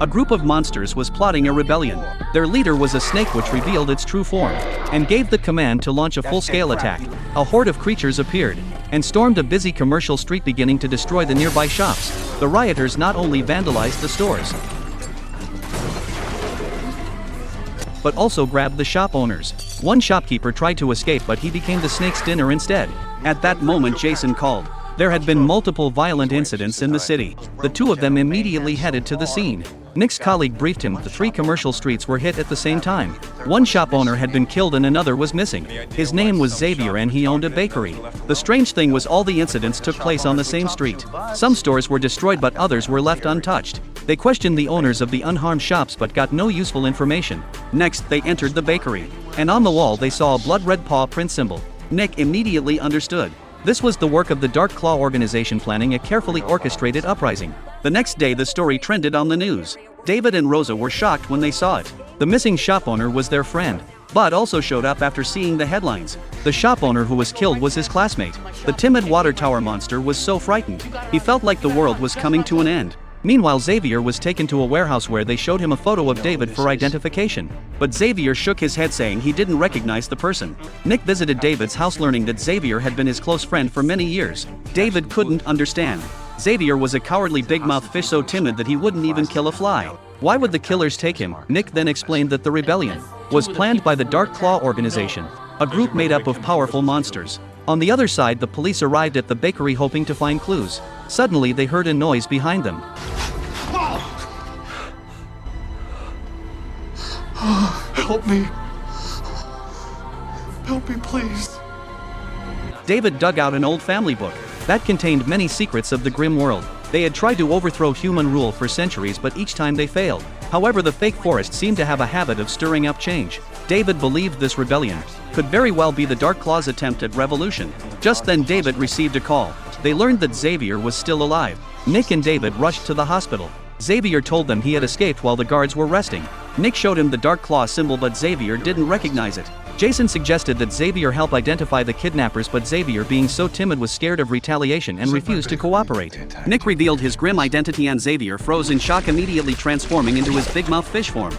A group of monsters was plotting a rebellion. Their leader was a snake which revealed its true form and gave the command to launch a full-scale attack. A horde of creatures appeared and stormed a busy commercial street, beginning to destroy the nearby shops. The rioters not only vandalized the stores, but also grabbed the shop owners. One shopkeeper tried to escape, but he became the snake's dinner instead. At that moment, Jason called. There had been multiple violent incidents in the city. The two of them immediately headed to the scene. Nick's colleague briefed him the 3 commercial streets were hit at the same time. One shop owner had been killed and another was missing. His name was Xavier and he owned a bakery. The strange thing was all the incidents took place on the same street. Some stores were destroyed but others were left untouched. They questioned the owners of the unharmed shops but got no useful information. Next, they entered the bakery, and on the wall they saw a blood-red paw print symbol. Nick immediately understood. This was the work of the Dark Claw organization planning a carefully orchestrated uprising. The next day the story trended on the news. David and Rosa were shocked when they saw it. The missing shop owner was their friend, but also showed up after seeing the headlines. The shop owner who was killed was his classmate. The timid water tower monster was so frightened, he felt like the world was coming to an end. Meanwhile, Xavier was taken to a warehouse where they showed him a photo of David for identification. But Xavier shook his head, saying he didn't recognize the person. Nick visited David's house, learning that Xavier had been his close friend for many years. David couldn't understand. Xavier was a cowardly big-mouthed fish, so timid that he wouldn't even kill a fly. Why would the killers take him? Nick then explained that the rebellion was planned by the Dark Claw organization, a group made up of powerful monsters. On the other side, the police arrived at the bakery hoping to find clues. Suddenly they heard a noise behind them. Help me. Help me, please. David dug out an old family book that contained many secrets of the grim world. They had tried to overthrow human rule for centuries, but each time they failed. However, the fake forest seemed to have a habit of stirring up change. David believed this rebellion could very well be the Dark Claw's attempt at revolution. Just then David received a call. They learned that Xavier was still alive. Nick and David rushed to the hospital. Xavier told them he had escaped while the guards were resting. Nick showed him the Dark Claw symbol, but Xavier didn't recognize it. Jason suggested that Xavier help identify the kidnappers, but Xavier, being so timid, was scared of retaliation and refused to cooperate. Nick revealed his grim identity and Xavier froze in shock, immediately transforming into his big-mouth fish form.